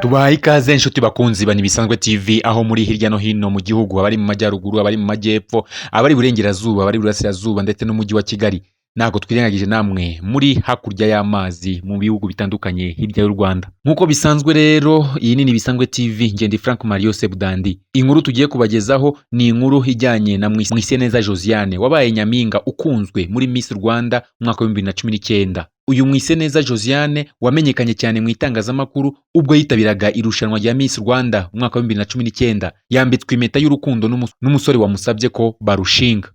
Tubahaye ikaze inshuti bakunzi bani bisanzwe TV aho muri hirya no hino mu gihugu, abari mu majyaruguru, abari mu majyepfo, abari burengerazuba, abari burasirazuba ndetse n'umujyi wa Kigali. Ntago twirengagije namwe muri hakurya y'amazi mu bihugu bitandukanye hirya y'u Rwanda. Nkuko bisanzwe rero, iyi nini bisanzwe TV, ngendi Frank Mario Sebudandi. Inkuru tugiye kubagezaho ni inkuru ijyanye na Mwiseneza Josiane wabaye nyampinga ukunzwe muri Miss Rwanda mwaka wa 2019. Uyu Mwiseneza Josiane wamenyekanye cyane mu itangazamakuru ubwo yitabiraga irushanwa rya Miss Rwanda mwaka wa 2019, yambitswe impeta y'urukundo n'umusore wamusabye ko barushinga.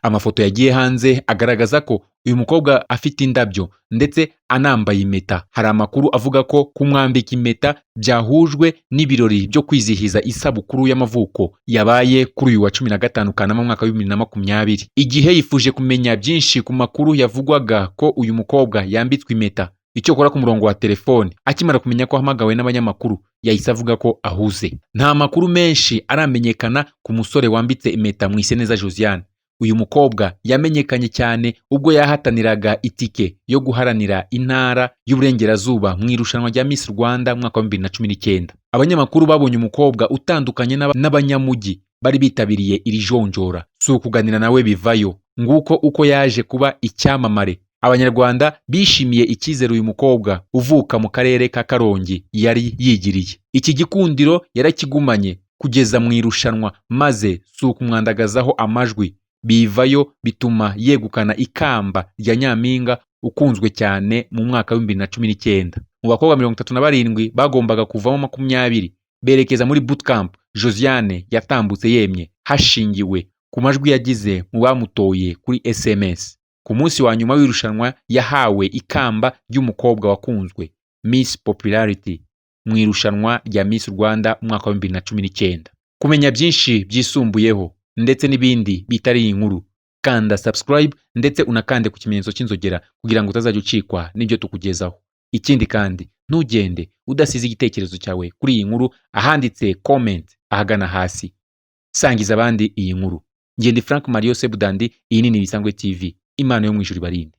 Amafoto yagiye hanze agaragaza ko uyu mukobwa afite indabyo ndetse anambaye impeta. Hari amakuru avuga ko kumwambika impeta byahujwe n'ibirori byo kwizihiza isabukuru y'amavuko yabaye kuri uyu wa 15 Kanama mwaka wa 2020. Igihe yifuje kumenya byinshi ku makuru yavugwaga ko uyu mukobwa yambitswe impeta, icyo kora ku murongo wa telefone akimara kumenya ko ahamagawe n'abanyamakuru yahise avuga ko ahuze. Nta makuru menshi aramenyekana ku musore wambitse impeta Mwiseneza Josiane. Uyu mukobwa yamenyekanye cyane ubwo yahataniraga itike yo guharanira intara y'uburengerazuba mu irushanwa rya Miss Rwanda mwaka wa 2019. Abanyamakuru babonye umukobwa utandukanye n'abanyamujyi bari bitabiriye iri jonjora. Si ukuganira nawe bivayo, nguko uko yaje kuba icyamamare. Abanyarwanda bishimiye icyizere uyu mukobwa uvuka mu karere ka Karongi yari yigiriye. Iki gikundiro yarakigumanye kugeza mu irushanwa, maze si ukumwandagazaho amajwi bivayo bituma yegukana ikamba rya nyampinga ukunzwe cyane mu mwaka wa 2019. Mu bakobwa 37 bagombaga kuvamo 20 berekeza muri bootcamp, Josiane yatambutse yemye hashingiwe ku majwi yagize mu bamutoye kuri SMS. Ku munsi wa nyuma w'irushanwa yahawe ikamba ry'umukobwa wakunzwe Miss Popularity mu irushanwa rya Miss Rwanda mwaka wa 2019. Kumenya byinshi byisumbuyeho ndetse n'ibindi bitari inkuru, kanda subscribe ndetse unakande ku kimenyetso cy'inzogera kugira ngo utazajya ucikwa n'ibyo tukugezaho. Ikindi kandi ntugende udasize igitekerezo cyawe kuri iyi nkuru ahanditse comment ahagana hasi. Sangiza abandi iyi nkuru. Ngendi Frank Mario Sebudandi, iyi nini bisanzwe TV. Imana yo mu ijuru ibarinde.